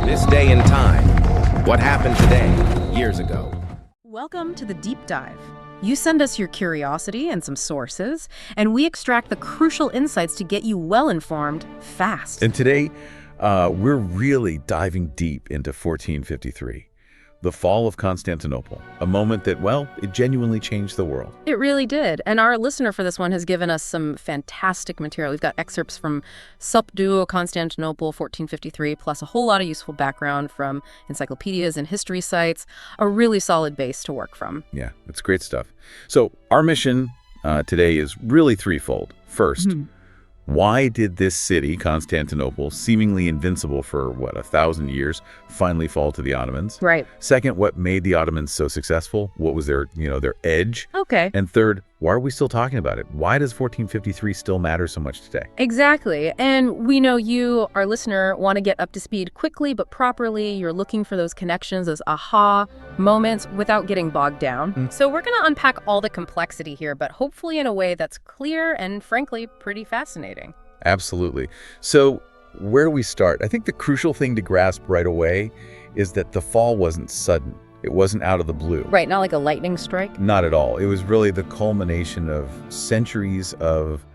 This day and time. What happened today, years ago? Welcome to the Deep Dive. You send us your curiosity and some sources, and we extract the crucial insights to get you well-informed, fast. And today, we're really diving deep into 1453, the fall of Constantinople, a moment that, well, it genuinely changed the world. It really did. And our listener for this one has given us some fantastic material. We've got excerpts from Subduo Constantinople 1453, plus a whole lot of useful background from encyclopedias and history sites, a really solid base to work from. Yeah, it's great stuff. So our mission today is really threefold. First, why did this city, Constantinople, seemingly invincible for, 1,000 years, finally fall to the Ottomans? Right. Second, what made the Ottomans so successful? What was their edge? Okay. And third, why are we still talking about it? Why does 1453 still matter so much today? Exactly. And we know you, our listener, want to get up to speed quickly but properly. You're looking for those connections, those aha moments without getting bogged down. So we're going to unpack all the complexity here, but hopefully in a way that's clear and, frankly, pretty fascinating. Absolutely. So where do we start? I think the crucial thing to grasp right away is that the fall wasn't sudden. It wasn't out of the blue. Right, not like a lightning strike? Not at all. It was really the culmination of centuries of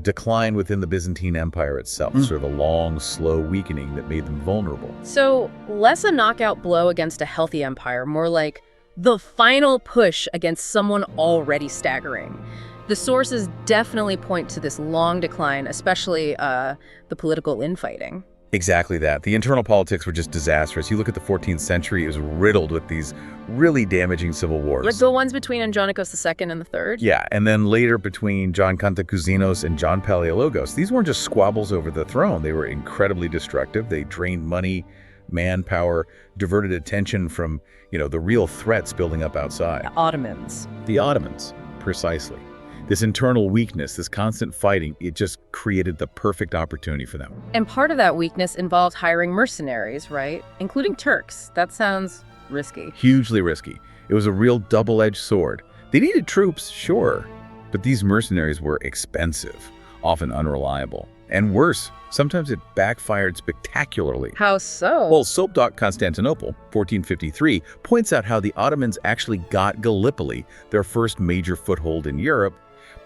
decline within the Byzantine Empire itself, sort of a long, slow weakening that made them vulnerable. So less a knockout blow against a healthy empire, more like the final push against someone already staggering. The sources definitely point to this long decline, especially the political infighting. Exactly that. The internal politics were just disastrous. You look at the 14th century, it was riddled with these really damaging civil wars. Like the ones between Andronicus II and the III? Yeah, and then later between John Cantacuzenios and John Palaiologos. These weren't just squabbles over the throne. They were incredibly destructive. They drained money, manpower, diverted attention from, the real threats building up outside. The Ottomans. The Ottomans, precisely. This internal weakness, this constant fighting, it just created the perfect opportunity for them. And part of that weakness involved hiring mercenaries, right? Including Turks. That sounds risky. Hugely risky. It was a real double-edged sword. They needed troops, sure, but these mercenaries were expensive, often unreliable. And worse, sometimes it backfired spectacularly. How so? Well, Sobdoc Constantinople, 1453, points out how the Ottomans actually got Gallipoli, their first major foothold in Europe,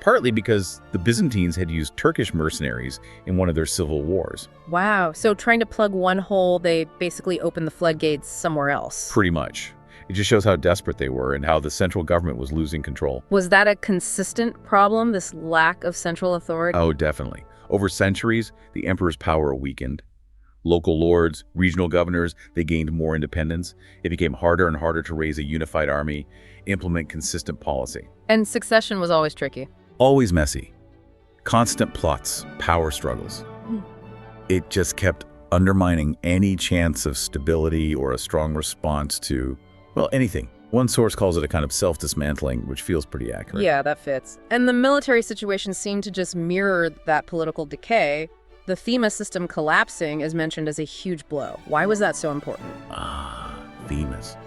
partly because the Byzantines had used Turkish mercenaries in one of their civil wars. Wow. So trying to plug one hole, they basically opened the floodgates somewhere else. Pretty much. It just shows how desperate they were and how the central government was losing control. Was that a consistent problem, this lack of central authority? Oh, definitely. Over centuries, the emperor's power weakened. Local lords, regional governors, they gained more independence. It became harder and harder to raise a unified army, implement consistent policy. And succession was always tricky. Always messy. Constant plots, power struggles. It just kept undermining any chance of stability or a strong response to, anything. One source calls it a kind of self-dismantling, which feels pretty accurate. Yeah, that fits. And the military situation seemed to just mirror that political decay. The Thema system collapsing is mentioned as a huge blow. Why was that so important? Themas.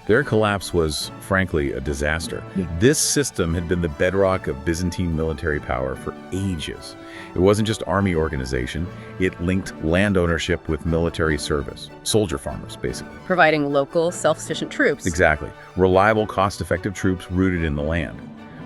Their collapse was, frankly, a disaster. This system had been the bedrock of Byzantine military power for ages. It wasn't just army organization. It linked land ownership with military service. Soldier farmers, basically. Providing local, self-sufficient troops. Exactly. Reliable, cost-effective troops rooted in the land.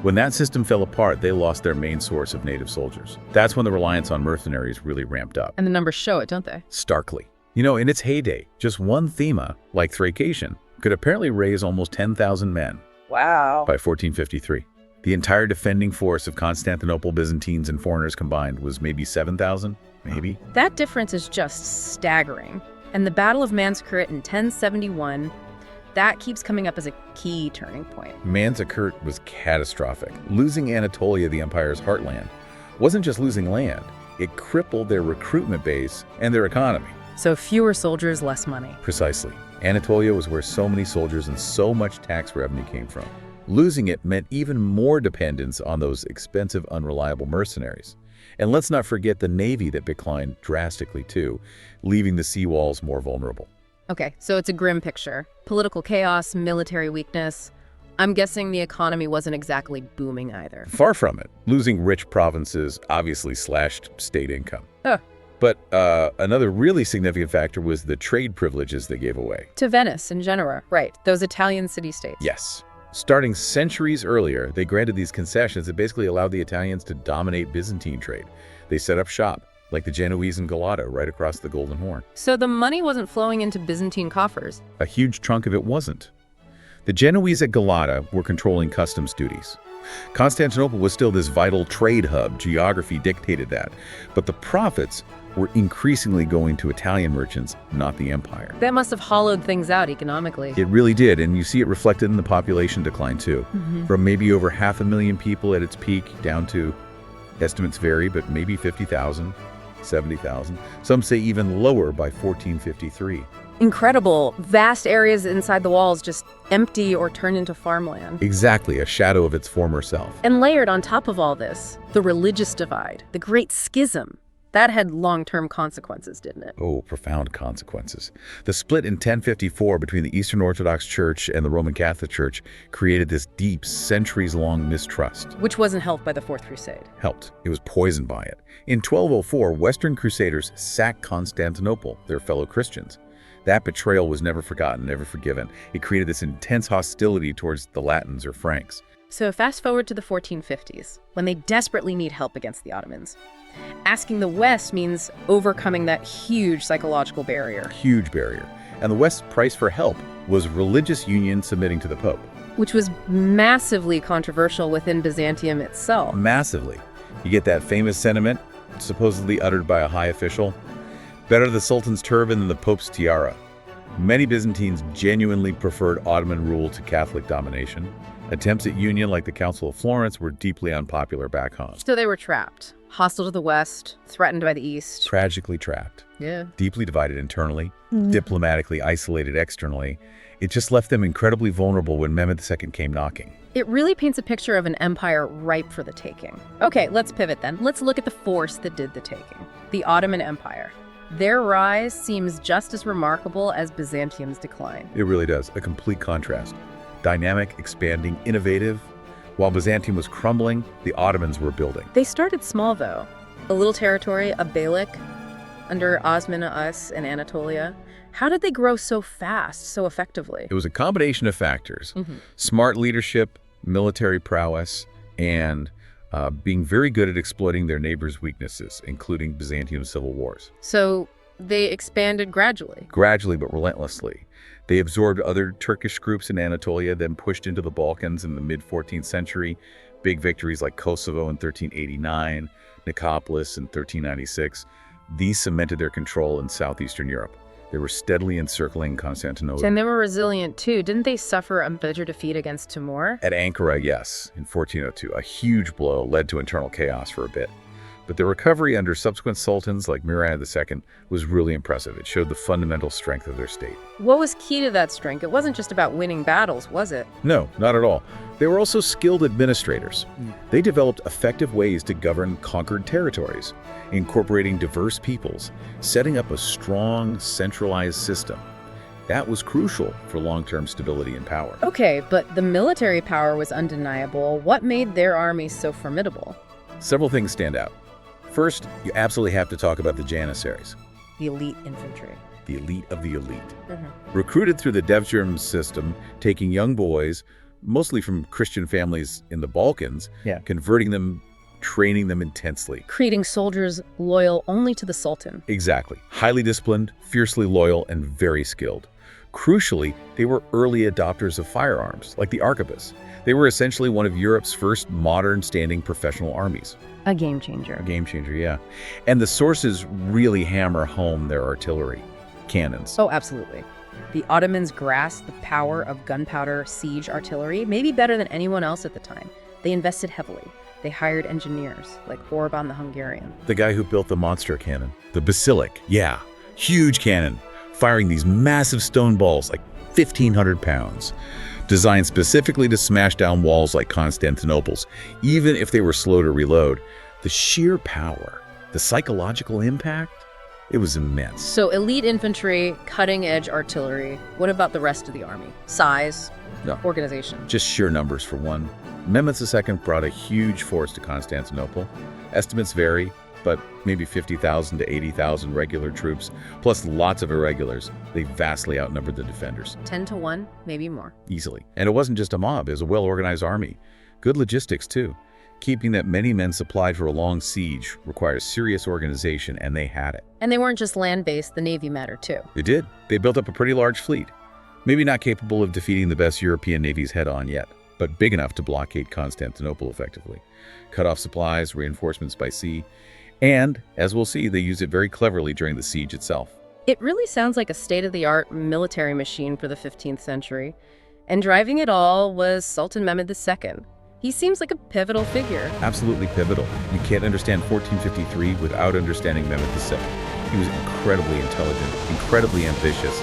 When that system fell apart, they lost their main source of native soldiers. That's when the reliance on mercenaries really ramped up. And the numbers show it, don't they? Starkly. In its heyday, just one thema, like Thracian, could apparently raise almost 10,000 men. Wow. By 1453. The entire defending force of Constantinople Byzantines and foreigners combined was maybe 7,000, maybe. That difference is just staggering. And the Battle of Manzikert in 1071, that keeps coming up as a key turning point. Manzikert was catastrophic. Losing Anatolia, the empire's heartland, wasn't just losing land. It crippled their recruitment base and their economy. So fewer soldiers, less money. Precisely. Anatolia was where so many soldiers and so much tax revenue came from. Losing it meant even more dependence on those expensive, unreliable mercenaries. And let's not forget the navy that declined drastically too, leaving the seawalls more vulnerable. Okay, so it's a grim picture. Political chaos, military weakness. I'm guessing the economy wasn't exactly booming either. Far from it. Losing rich provinces obviously slashed state income. But another really significant factor was the trade privileges they gave away. To Venice and Genoa, right, those Italian city-states. Yes. Starting centuries earlier, they granted these concessions that basically allowed the Italians to dominate Byzantine trade. They set up shop, like the Genoese in Galata, right across the Golden Horn. So the money wasn't flowing into Byzantine coffers. A huge chunk of it wasn't. The Genoese at Galata were controlling customs duties. Constantinople was still this vital trade hub. Geography dictated that. But the profits were increasingly going to Italian merchants, not the empire. That must have hollowed things out economically. It really did, and you see it reflected in the population decline too. From maybe over 500,000 people at its peak down to, estimates vary, but maybe 50,000, 70,000. Some say even lower by 1453. Incredible. Vast areas inside the walls just empty or turned into farmland. Exactly, a shadow of its former self. And layered on top of all this, the religious divide, the Great Schism. That had long-term consequences, didn't it? Oh, profound consequences. The split in 1054 between the Eastern Orthodox Church and the Roman Catholic Church created this deep, centuries-long mistrust. Which wasn't helped by the Fourth Crusade. Helped. It was poisoned by it. In 1204, Western Crusaders sacked Constantinople, their fellow Christians. That betrayal was never forgotten, never forgiven. It created this intense hostility towards the Latins or Franks. So fast forward to the 1450s, when they desperately need help against the Ottomans. Asking the West means overcoming that huge psychological barrier. Huge barrier. And the West's price for help was religious union submitting to the Pope. Which was massively controversial within Byzantium itself. Massively. You get that famous sentiment, supposedly uttered by a high official, better the Sultan's turban than the Pope's tiara. Many Byzantines genuinely preferred Ottoman rule to Catholic domination. Attempts at union, like the Council of Florence, were deeply unpopular back home. So they were trapped, hostile to the West, threatened by the East. Tragically trapped. Yeah. Deeply divided internally, diplomatically isolated externally. It just left them incredibly vulnerable when Mehmed II came knocking. It really paints a picture of an empire ripe for the taking. Okay, let's pivot then. Let's look at the force that did the taking. The Ottoman Empire. Their rise seems just as remarkable as Byzantium's decline. It really does. A complete contrast. Dynamic, expanding, innovative. While Byzantium was crumbling, the Ottomans were building. They started small, though. A little territory, a Beylik, under Osman Us in Anatolia. How did they grow so fast, so effectively? It was a combination of factors. Smart leadership, military prowess, and being very good at exploiting their neighbors' weaknesses, including Byzantium's civil wars. So they expanded gradually. Gradually, but relentlessly. They absorbed other Turkish groups in Anatolia, then pushed into the Balkans in the mid-14th century. Big victories like Kosovo in 1389, Nicopolis in 1396. These cemented their control in southeastern Europe. They were steadily encircling Constantinople. And they were resilient, too. Didn't they suffer a bitter defeat against Timur? At Ankara, yes, in 1402. A huge blow led to internal chaos for a bit. But the recovery under subsequent sultans like Mehmed II was really impressive. It showed the fundamental strength of their state. What was key to that strength? It wasn't just about winning battles, was it? No, not at all. They were also skilled administrators. They developed effective ways to govern conquered territories, incorporating diverse peoples, setting up a strong, centralized system. That was crucial for long-term stability and power. Okay, but the military power was undeniable. What made their army so formidable? Several things stand out. First, you absolutely have to talk about the Janissaries. The elite infantry. The elite of the elite. Recruited through the Devshirme system, taking young boys, mostly from Christian families in the Balkans, converting them, training them intensely. Creating soldiers loyal only to the Sultan. Exactly. Highly disciplined, fiercely loyal, and very skilled. Crucially, they were early adopters of firearms, like the arquebus. They were essentially one of Europe's first modern standing professional armies. A game changer. A game changer, yeah. And the sources really hammer home their artillery, cannons. Oh, absolutely. The Ottomans grasped the power of gunpowder siege artillery, maybe better than anyone else at the time. They invested heavily. They hired engineers, like Orban the Hungarian. The guy who built the monster cannon. The basilic, yeah. Huge cannon, firing these massive stone balls, like 1,500 pounds. Designed specifically to smash down walls like Constantinople's, even if they were slow to reload. The sheer power, the psychological impact, it was immense. So elite infantry, cutting-edge artillery. What about the rest of the army? Size, organization? Just sheer numbers for one. Mehmed II brought a huge force to Constantinople. Estimates vary, but maybe 50,000 to 80,000 regular troops, plus lots of irregulars. They vastly outnumbered the defenders. 10 to 1, maybe more. Easily. And it wasn't just a mob, it was a well-organized army. Good logistics, too. Keeping that many men supplied for a long siege requires serious organization, and they had it. And they weren't just land-based, the Navy mattered too. They did. They built up a pretty large fleet. Maybe not capable of defeating the best European navies head-on yet, but big enough to blockade Constantinople effectively. Cut off supplies, reinforcements by sea, and, as we'll see, they used it very cleverly during the siege itself. It really sounds like a state-of-the-art military machine for the 15th century. And driving it all was Sultan Mehmed II. He seems like a pivotal figure. Absolutely pivotal. You can't understand 1453 without understanding Mehmed II. He was incredibly intelligent, incredibly ambitious,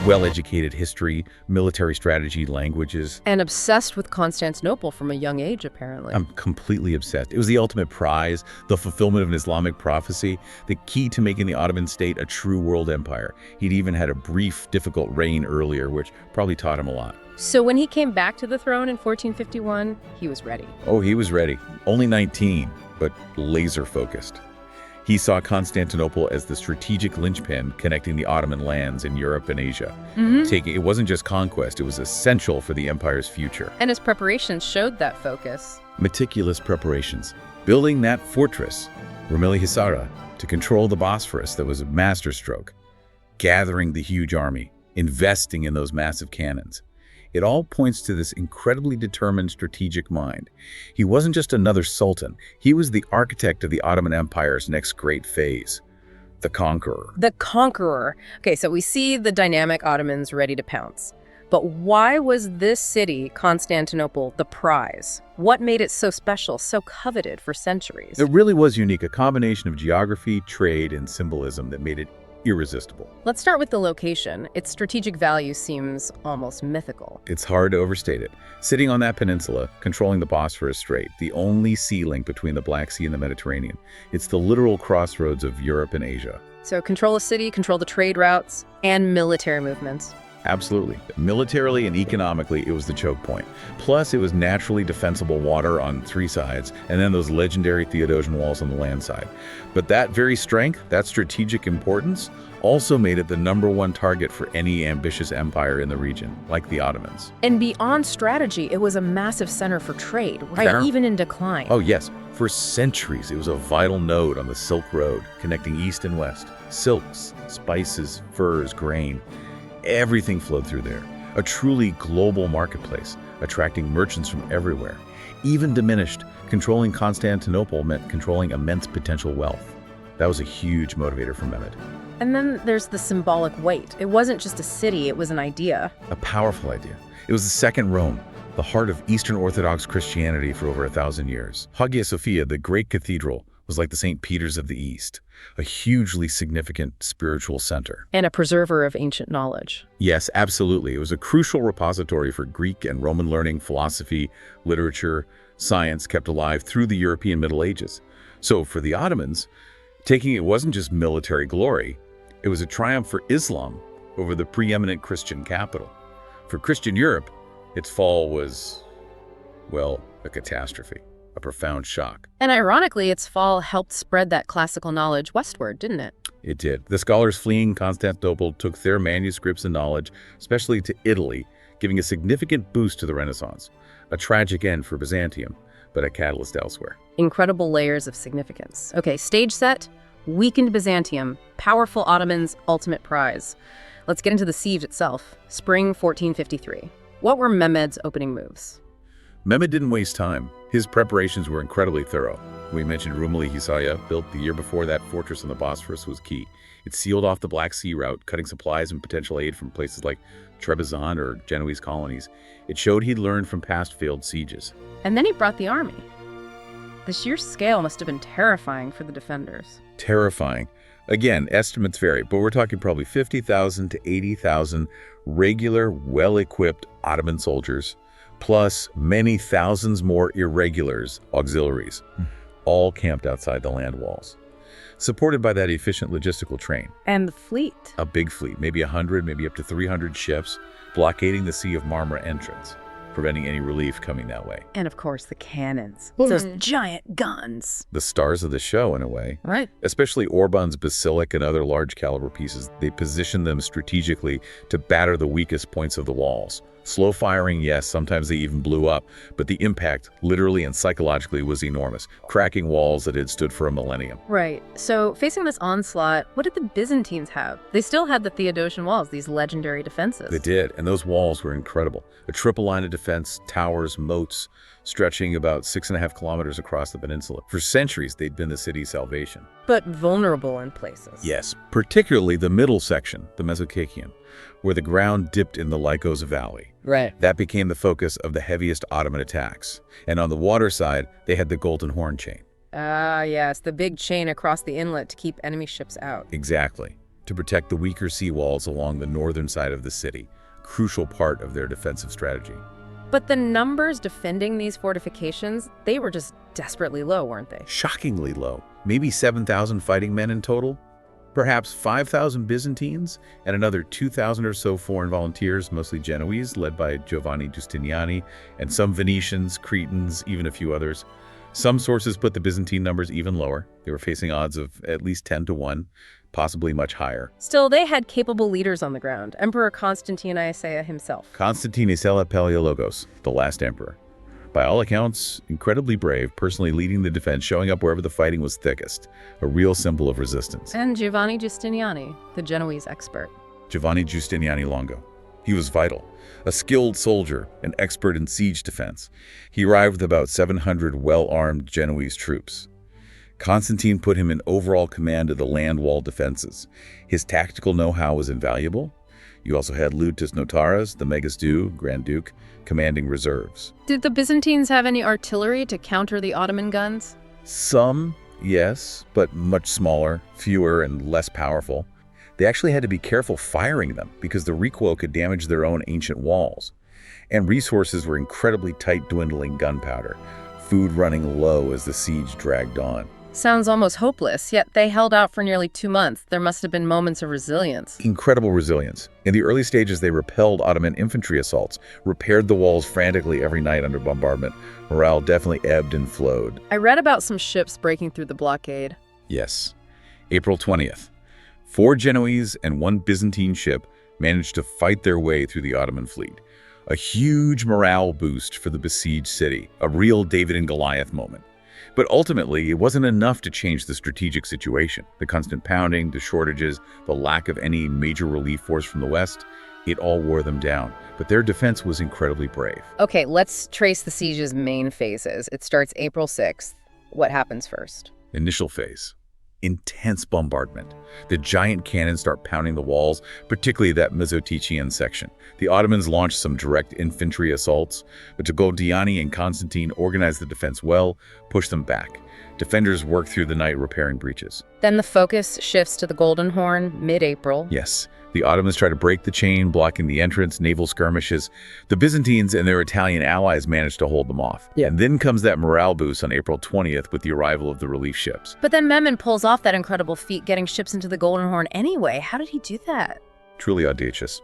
well-educated history, military strategy, languages. And obsessed with Constantinople from a young age, apparently. I'm completely obsessed. It was the ultimate prize, the fulfillment of an Islamic prophecy, the key to making the Ottoman state a true world empire. He'd even had a brief, difficult reign earlier, which probably taught him a lot. So when he came back to the throne in 1451, he was ready. Oh, he was ready. Only 19, but laser-focused. He saw Constantinople as the strategic linchpin connecting the Ottoman lands in Europe and Asia. It wasn't just conquest, it was essential for the empire's future. And his preparations showed that focus. Meticulous preparations. Building that fortress, Rumeli Hisara, to control the Bosphorus, that was a masterstroke. Gathering the huge army, investing in those massive cannons. It all points to this incredibly determined strategic mind. He wasn't just another sultan. He was the architect of the Ottoman Empire's next great phase, the Conqueror. The Conqueror. Okay, so we see the dynamic Ottomans ready to pounce. But why was this city, Constantinople, the prize? What made it so special, so coveted for centuries? It really was unique, a combination of geography, trade, and symbolism that made it irresistible. Let's start with the location. Its strategic value seems almost mythical. It's hard to overstate it. Sitting on that peninsula, controlling the Bosphorus Strait, the only sea link between the Black Sea and the Mediterranean. It's the literal crossroads of Europe and Asia. So control a city, control the trade routes, and military movements. Absolutely. Militarily and economically, it was the choke point. Plus, it was naturally defensible water on three sides, and then those legendary Theodosian walls on the land side. But that very strength, that strategic importance, also made it the #1 target for any ambitious empire in the region, like the Ottomans. And beyond strategy, it was a massive center for trade, right? Even in decline. Oh, yes. For centuries, it was a vital node on the Silk Road, connecting east and west. Silks, spices, furs, grain. Everything flowed through there. A truly global marketplace, attracting merchants from everywhere. Even diminished, controlling Constantinople meant controlling immense potential wealth. That was a huge motivator for Mehmed. And then there's the symbolic weight. It wasn't just a city, it was an idea. A powerful idea. It was the second Rome, the heart of Eastern Orthodox Christianity for over 1,000 years. Hagia Sophia, the great cathedral, was like the St. Peter's of the East, a hugely significant spiritual center. And a preserver of ancient knowledge. Yes, absolutely. It was a crucial repository for Greek and Roman learning, philosophy, literature, science kept alive through the European Middle Ages. So for the Ottomans, taking it wasn't just military glory, it was a triumph for Islam over the preeminent Christian capital. For Christian Europe, its fall was, well, a catastrophe. A profound shock. And ironically, its fall helped spread that classical knowledge westward, didn't it? It did. The scholars fleeing Constantinople took their manuscripts and knowledge, especially to Italy, giving a significant boost to the Renaissance. A tragic end for Byzantium, but a catalyst elsewhere. Incredible layers of significance. Okay, stage set, weakened Byzantium, powerful Ottomans' ultimate prize. Let's get into the siege itself. Spring 1453. What were Mehmed's opening moves? Mehmed didn't waste time. His preparations were incredibly thorough. We mentioned Rumeli Hisaya, built the year before. That fortress on the Bosphorus was key. It sealed off the Black Sea route, cutting supplies and potential aid from places like Trebizond or Genoese colonies. It showed he'd learned from past failed sieges. And then he brought the army. The sheer scale must have been terrifying for the defenders. Terrifying. Again, estimates vary, but we're talking probably 50,000 to 80,000 regular, well-equipped Ottoman soldiers, plus many thousands more irregulars, auxiliaries, all camped outside the land walls, supported by that efficient logistical train. And the fleet. A big fleet, maybe 100, maybe up to 300 ships, blockading the Sea of Marmara entrance. preventing any relief coming that way. And of course, the cannons. Those giant guns. The stars of the show, in a way. Right. Especially Orban's basilic and other large caliber pieces, they positioned them strategically to batter the weakest points of the walls. Slow firing, yes, sometimes they even blew up, but the impact, literally and psychologically, was enormous, cracking walls that had stood for a millennium. Right. So, facing this onslaught, what did the Byzantines have? They still had the Theodosian walls, these legendary defenses. They did, and those walls were incredible. A triple line of defense, towers, moats, stretching about 6.5 kilometers across the peninsula. For centuries, they'd been the city's salvation. But vulnerable in places. Yes, particularly the middle section, the Mesocakian, where the ground dipped in the Lycos Valley. Right. That became the focus of the heaviest Ottoman attacks. And on the water side, they had the Golden Horn chain. Ah, yes, the big chain across the inlet to keep enemy ships out. Exactly. To protect the weaker seawalls along the northern side of the city, crucial part of their defensive strategy. But the numbers defending these fortifications, they were just desperately low, weren't they? Shockingly low. Maybe 7,000 fighting men in total. Perhaps 5,000 Byzantines and another 2,000 or so foreign volunteers, mostly Genoese, led by Giovanni Giustiniani, and some Venetians, Cretans, even a few others. Some sources put the Byzantine numbers even lower. They were facing odds of at least 10 to 1, possibly much higher. Still, they had capable leaders on the ground. Emperor Constantine XI himself. Constantine XI Paleologos, the last emperor. By all accounts, incredibly brave, personally leading the defense, showing up wherever the fighting was thickest, a real symbol of resistance. And Giovanni Giustiniani, the Genoese expert. Giovanni Giustiniani Longo. He was vital, a skilled soldier, an expert in siege defense. He arrived with about 700 well-armed Genoese troops. Constantine put him in overall command of the land wall defenses. His tactical know-how was invaluable. You also had Lutus Notaras, the Megasdu, Grand Duke, commanding reserves. Did the Byzantines have any artillery to counter the Ottoman guns? Some, yes, but much smaller, fewer, and less powerful. They actually had to be careful firing them because the recoil could damage their own ancient walls. And resources were incredibly tight, dwindling gunpowder, food running low as the siege dragged on. Sounds almost hopeless, yet they held out for nearly 2 months. There must have been moments of resilience. Incredible resilience. In the early stages, they repelled Ottoman infantry assaults, repaired the walls frantically every night under bombardment. Morale definitely ebbed and flowed. I read about some ships breaking through the blockade. Yes. April 20th. 4 Genoese and 1 Byzantine ship managed to fight their way through the Ottoman fleet. A huge morale boost for the besieged city, a real David and Goliath moment. But ultimately, it wasn't enough to change the strategic situation. The constant pounding, the shortages, the lack of any major relief force from the West, it all wore them down. But their defense was incredibly brave. Okay, let's trace the siege's main phases. It starts April 6th. What happens first? Initial phase. Intense bombardment. The giant cannons start pounding the walls, particularly that Mesotichian section. The Ottomans launched some direct infantry assaults, but Togoldiani and Constantine organized the defense well, pushed them back. Defenders worked through the night repairing breaches. Then the focus shifts to the Golden Horn, mid-April. Yes, the Ottomans try to break the chain, blocking the entrance, naval skirmishes. The Byzantines and their Italian allies managed to hold them off. Yeah. And then comes that morale boost on April 20th with the arrival of the relief ships. But then Mehmed pulls off that incredible feat, getting ships into the Golden Horn anyway. How did he do that? Truly audacious.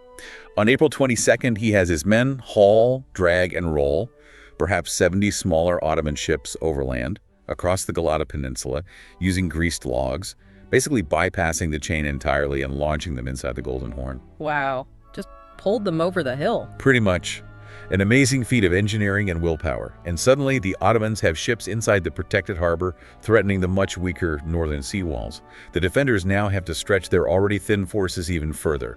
On April 22nd, he has his men haul, drag, and roll perhaps 70 smaller Ottoman ships overland across the Galata Peninsula using greased logs, basically bypassing the chain entirely and launching them inside the Golden Horn. Wow. Just pulled them over the hill. Pretty much. An amazing feat of engineering and willpower. And suddenly, the Ottomans have ships inside the protected harbor, threatening the much weaker northern sea walls. The defenders now have to stretch their already thin forces even further.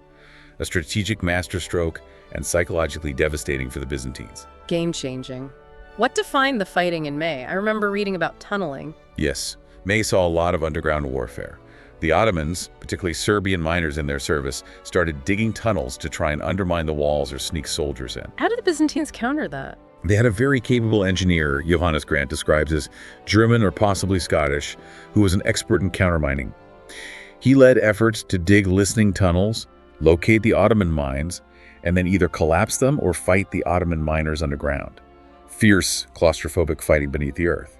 A strategic masterstroke and psychologically devastating for the Byzantines. Game-changing. What defined the fighting in May? I remember reading about tunneling. Yes, May saw a lot of underground warfare. The Ottomans, particularly Serbian miners in their service, started digging tunnels to try and undermine the walls or sneak soldiers in. How did the Byzantines counter that? They had a very capable engineer, Johannes Grant describes as German or possibly Scottish, who was an expert in countermining. He led efforts to dig listening tunnels, locate the Ottoman mines, and then either collapse them or fight the Ottoman miners underground. Fierce, claustrophobic fighting beneath the earth.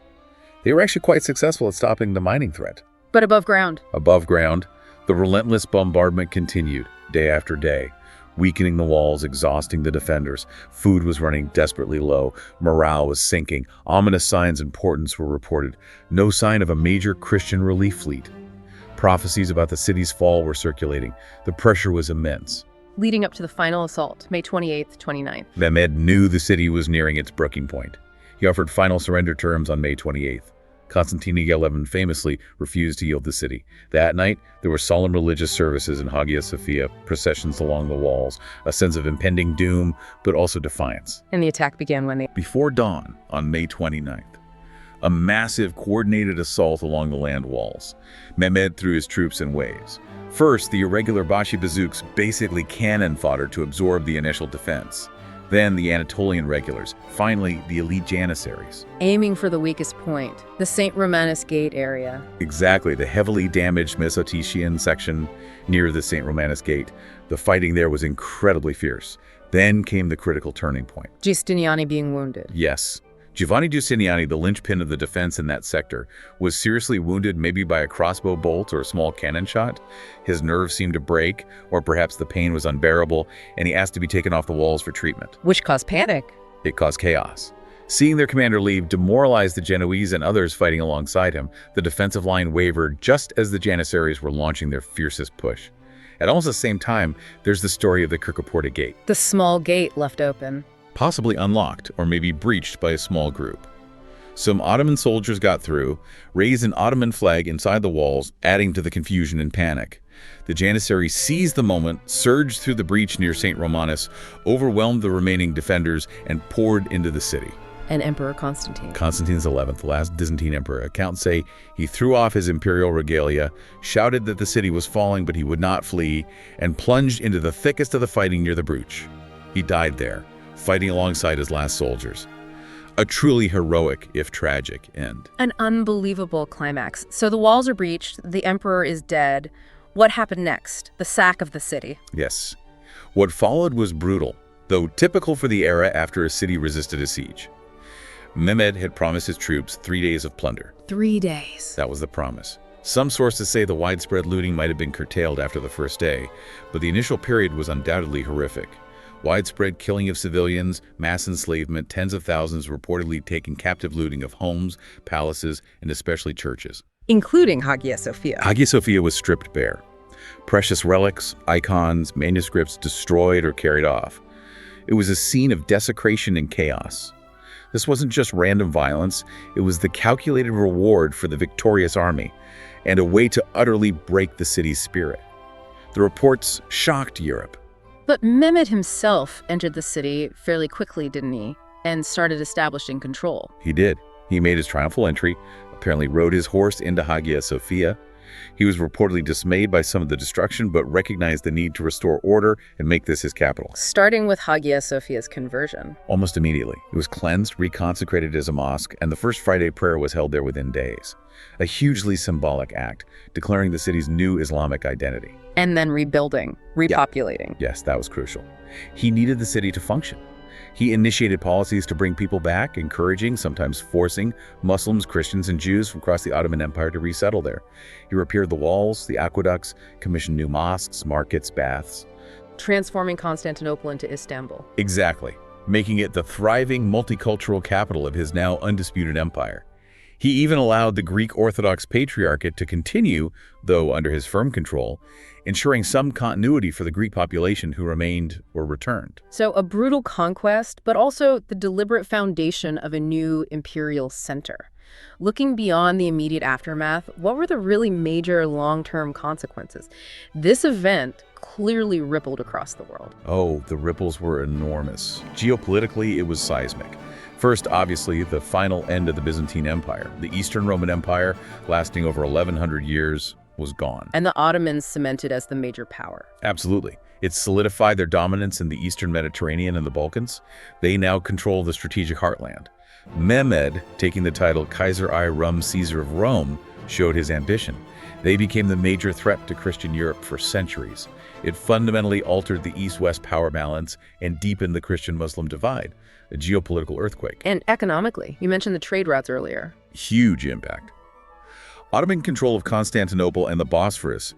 They were actually quite successful at stopping the mining threat. But above ground? Above ground, the relentless bombardment continued, day after day. weakening the walls, exhausting the defenders. Food was running desperately low. Morale was sinking. Ominous signs and portents were reported. No sign of a major Christian relief fleet. Prophecies about the city's fall were circulating. The pressure was immense. Leading up to the final assault, May 28th, 29th. Mehmed knew the city was nearing its breaking point. He offered final surrender terms on May 28th. Constantine XI famously refused to yield the city. That night, there were solemn religious services in Hagia Sophia, processions along the walls, a sense of impending doom, but also defiance. And the attack began when Before dawn, on May 29th, a massive coordinated assault along the land walls. Mehmed threw his troops in waves. First, the irregular Bashi bazooks, basically cannon fodder to absorb the initial defense. Then the Anatolian regulars. Finally, the elite Janissaries. aiming for the weakest point, the St. Romanus Gate area. Exactly, the heavily damaged Mesotetian section near the St. Romanus Gate. The fighting there was incredibly fierce. Then came the critical turning point. Giustiniani being wounded. Yes. Giovanni Giustiniani, the linchpin of the defense in that sector, was seriously wounded, maybe by a crossbow bolt or a small cannon shot. His nerves seemed to break, or perhaps the pain was unbearable, and he asked to be taken off the walls for treatment. Which caused panic. It caused chaos. Seeing their commander leave demoralized the Genoese and others fighting alongside him. The defensive line wavered just as the Janissaries were launching their fiercest push. At almost the same time, there's the story of the Kirkoporta Gate. The small gate left open. Possibly unlocked or maybe breached by a small group. Some Ottoman soldiers got through, raised an Ottoman flag inside the walls, adding to the confusion and panic. The Janissaries seized the moment, surged through the breach near St. Romanus, overwhelmed the remaining defenders, and poured into the city. And Emperor Constantine. Constantine XI, the last Byzantine emperor, accounts say he threw off his imperial regalia, shouted that the city was falling but he would not flee, and plunged into the thickest of the fighting near the breach. He died there, fighting alongside his last soldiers. A truly heroic, if tragic, end. An unbelievable climax. So the walls are breached, the emperor is dead. What happened next? The sack of the city. Yes. What followed was brutal, though typical for the era after a city resisted a siege. Mehmed had promised his troops 3 days of plunder. 3 days. That was the promise. Some sources say the widespread looting might have been curtailed after the first day, but the initial period was undoubtedly horrific. Widespread killing of civilians, mass enslavement, tens of thousands reportedly taken captive, looting of homes, palaces, and especially churches. Including Hagia Sophia. Hagia Sophia was stripped bare. Precious relics, icons, manuscripts destroyed or carried off. It was a scene of desecration and chaos. This wasn't just random violence, it was the calculated reward for the victorious army, and a way to utterly break the city's spirit. The reports shocked Europe. But Mehmed himself entered the city fairly quickly, didn't he? And started establishing control. He did. He made his triumphal entry, apparently rode his horse into Hagia Sophia. He was reportedly dismayed by some of the destruction, but recognized the need to restore order and make this his capital. Starting with Hagia Sophia's conversion. Almost immediately, it was cleansed, reconsecrated as a mosque, and the first Friday prayer was held there within days. A hugely symbolic act, declaring the city's new Islamic identity. And then rebuilding, repopulating. Yes, that was crucial. He needed the city to function. He initiated policies to bring people back, encouraging, sometimes forcing, Muslims, Christians, and Jews from across the Ottoman Empire to resettle there. He repaired the walls, the aqueducts, commissioned new mosques, markets, baths. Transforming Constantinople into Istanbul. Exactly, making it the thriving multicultural capital of his now undisputed empire. He even allowed the Greek Orthodox Patriarchate to continue, though under his firm control, ensuring some continuity for the Greek population who remained or returned. So a brutal conquest, but also the deliberate foundation of a new imperial center. Looking beyond the immediate aftermath, what were the really major long-term consequences? This event clearly rippled across the world. Oh, the ripples were enormous. Geopolitically, it was seismic. First, obviously, the final end of the Byzantine Empire. The Eastern Roman Empire, lasting over 1,100 years, was gone. And the Ottomans cemented as the major power. Absolutely. It solidified their dominance in the Eastern Mediterranean and the Balkans. They now control the strategic heartland. Mehmed, taking the title Kaiser I Rum Caesar of Rome, showed his ambition. They became the major threat to Christian Europe for centuries. It fundamentally altered the East-West power balance and deepened the Christian-Muslim divide, a geopolitical earthquake. And economically, you mentioned the trade routes earlier. Huge impact. Ottoman control of Constantinople and the Bosphorus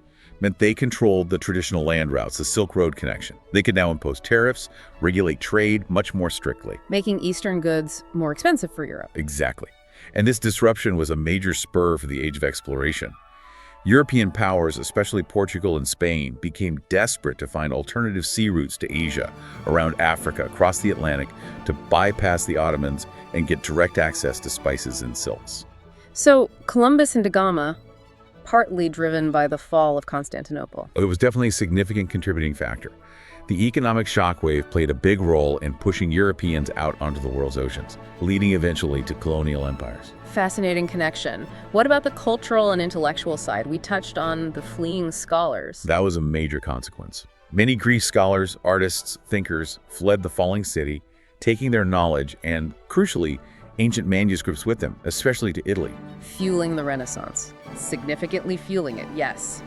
meant they controlled the traditional land routes, the Silk Road connection. They could now impose tariffs, regulate trade much more strictly. Making Eastern goods more expensive for Europe. Exactly. And this disruption was a major spur for the Age of Exploration. European powers, especially Portugal and Spain, became desperate to find alternative sea routes to Asia, around Africa, across the Atlantic, to bypass the Ottomans and get direct access to spices and silks. So Columbus and da Gama, partly driven by the fall of Constantinople. It was definitely a significant contributing factor. The economic shockwave played a big role in pushing Europeans out onto the world's oceans, leading eventually to colonial empires. Fascinating connection. What about the cultural and intellectual side? We touched on the fleeing scholars. That was a major consequence. Many Greek scholars, artists, thinkers fled the falling city, taking their knowledge and, crucially, ancient manuscripts with them, especially to Italy. Fueling the Renaissance. Significantly fueling it, yes.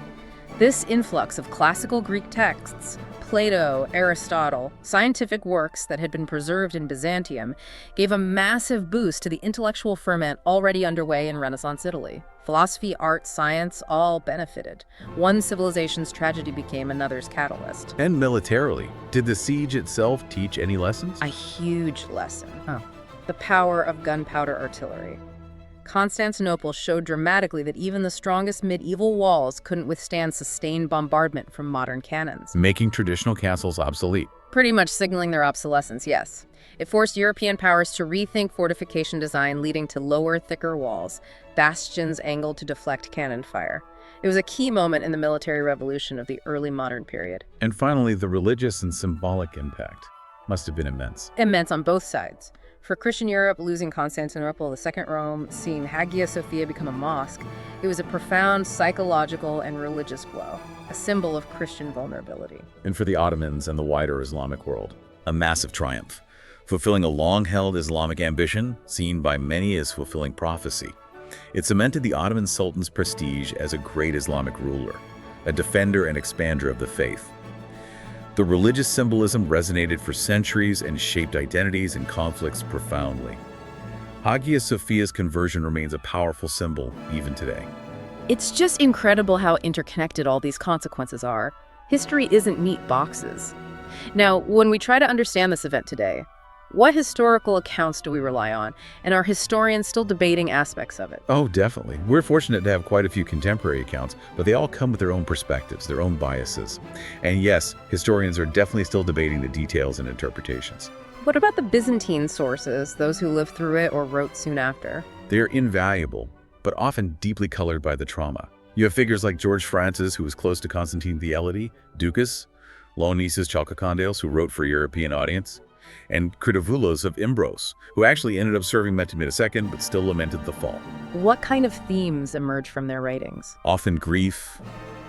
This influx of classical Greek texts, Plato, Aristotle, scientific works that had been preserved in Byzantium, gave a massive boost to the intellectual ferment already underway in Renaissance Italy. Philosophy, art, science, all benefited. One civilization's tragedy became another's catalyst. And militarily, did the siege itself teach any lessons? A huge lesson. The power of gunpowder artillery. Constantinople showed dramatically that even the strongest medieval walls couldn't withstand sustained bombardment from modern cannons. Making traditional castles obsolete. Pretty much signaling their obsolescence, yes. It forced European powers to rethink fortification design, leading to lower, thicker walls, bastions angled to deflect cannon fire. It was a key moment in the military revolution of the early modern period. And finally, the religious and symbolic impact must have been immense. Immense on both sides. For Christian Europe, losing Constantinople, the Second Rome, seeing Hagia Sophia become a mosque, it was a profound psychological and religious blow, a symbol of Christian vulnerability. And for the Ottomans and the wider Islamic world, a massive triumph, fulfilling a long-held Islamic ambition, seen by many as fulfilling prophecy. It cemented the Ottoman Sultan's prestige as a great Islamic ruler, a defender and expander of the faith. The religious symbolism resonated for centuries and shaped identities and conflicts profoundly. Hagia Sophia's conversion remains a powerful symbol even today. It's just incredible how interconnected all these consequences are. History isn't neat boxes. Now, when we try to understand this event today, what historical accounts do we rely on? And are historians still debating aspects of it? Oh, definitely. We're fortunate to have quite a few contemporary accounts, but they all come with their own perspectives, their own biases. And yes, historians are definitely still debating the details and interpretations. What about the Byzantine sources, those who lived through it or wrote soon after? They're invaluable, but often deeply colored by the trauma. You have figures like George Francis, who was close to Constantine XI, Ducas, Leonisis Chalkokondyles, who wrote for a European audience, and Critouvulos of Imbros, who actually ended up serving Mehmed II but still lamented the fall. What kind of themes emerge from their writings? Often grief,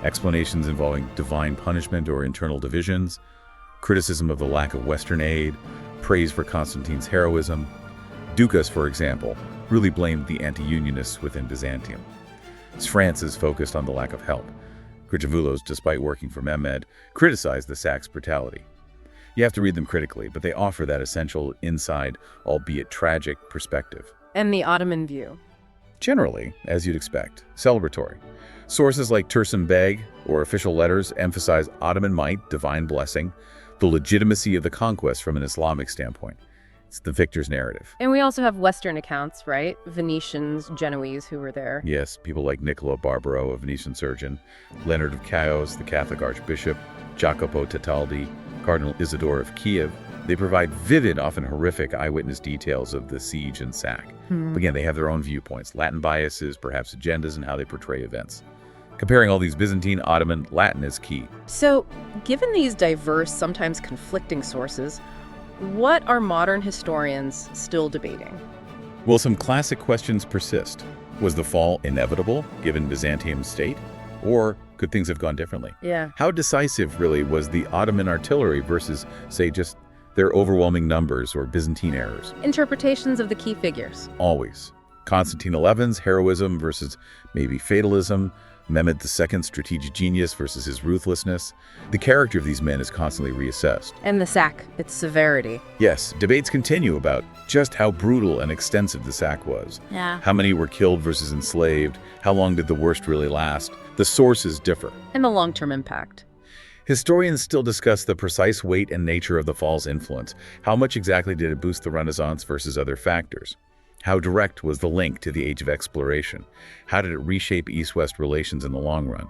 explanations involving divine punishment or internal divisions, criticism of the lack of Western aid, praise for Constantine's heroism. Ducas, for example, really blamed the anti-Unionists within Byzantium. Francis focused on the lack of help. Critouvulos, despite working for Mehmed, criticized the Sacs' brutality. You have to read them critically, but they offer that essential inside, albeit tragic, perspective. And the Ottoman view? Generally, as you'd expect, celebratory. Sources like Tursun Beg or official letters emphasize Ottoman might, divine blessing, the legitimacy of the conquest from an Islamic standpoint. It's the victor's narrative. And we also have Western accounts, right? Venetians, Genoese who were there. Yes, people like Niccolo Barbaro, a Venetian surgeon, Leonard of Chios, the Catholic archbishop, Jacopo Tetaldi, Cardinal Isidore of Kiev. They provide vivid, often horrific eyewitness details of the siege and sack. Again, they have their own viewpoints, Latin biases, perhaps agendas, and how they portray events. Comparing all these Byzantine, Ottoman, Latin is key. So, given these diverse, sometimes conflicting sources, what are modern historians still debating? Well, some classic questions persist. Was the fall inevitable, given Byzantium's state? Or could things have gone differently? Yeah. How decisive, really, was the Ottoman artillery versus, say, just their overwhelming numbers or Byzantine errors? Interpretations of the key figures. Always. Constantine XI's heroism versus maybe fatalism, Mehmed II's strategic genius versus his ruthlessness. The character of these men is constantly reassessed. And the sack, its severity. Yes, debates continue about just how brutal and extensive the sack was. Yeah. How many were killed versus enslaved? How long did the worst really last? The sources differ. And the long-term impact. Historians still discuss the precise weight and nature of the fall's influence. How much exactly did it boost the Renaissance versus other factors? How direct was the link to the Age of Exploration? How did it reshape East-West relations in the long run?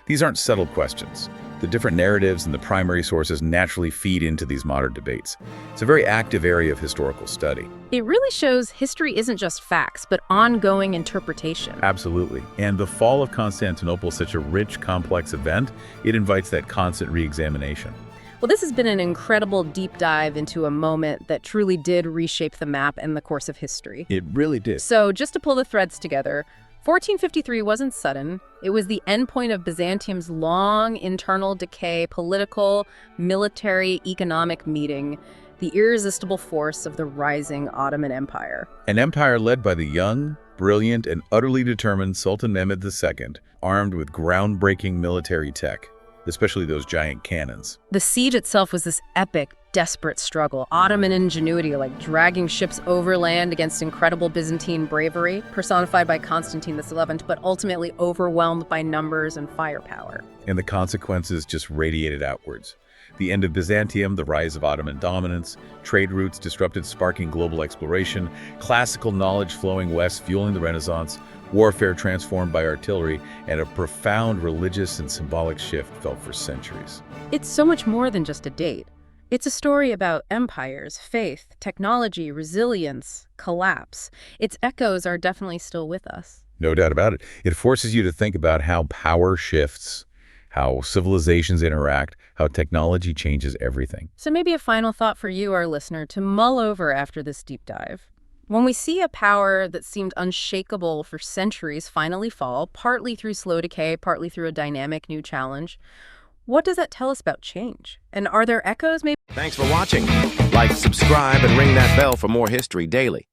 These aren't settled questions. The different narratives and the primary sources naturally feed into these modern debates. It's a very active area of historical study. It really shows history isn't just facts, but ongoing interpretation. Absolutely. And the fall of Constantinople is such a rich, complex event, it invites that constant re-examination. Well, this has been an incredible deep dive into a moment that truly did reshape the map and the course of history. It really did. So just to pull the threads together, 1453 wasn't sudden. It was the endpoint of Byzantium's long internal decay, political, military, economic meeting, the irresistible force of the rising Ottoman Empire. An empire led by the young, brilliant, and utterly determined Sultan Mehmed II, armed with groundbreaking military tech, especially those giant cannons. The siege itself was this epic, desperate struggle. Ottoman ingenuity, like dragging ships overland against incredible Byzantine bravery, personified by Constantine XI, but ultimately overwhelmed by numbers and firepower. And the consequences just radiated outwards. The end of Byzantium, the rise of Ottoman dominance, trade routes disrupted, sparking global exploration, classical knowledge flowing west, fueling the Renaissance, warfare transformed by artillery, and a profound religious and symbolic shift felt for centuries. It's so much more than just a date. It's a story about empires, faith, technology, resilience, collapse. Its echoes are definitely still with us. No doubt about it. It forces you to think about how power shifts, how civilizations interact, how technology changes everything. So maybe a final thought for you, our listener, to mull over after this deep dive. When we see a power that seemed unshakable for centuries finally fall, partly through slow decay, partly through a dynamic new challenge, what does that tell us about change? And are there echoes maybe? Thanks for watching. Like, subscribe, and ring that bell for more history daily.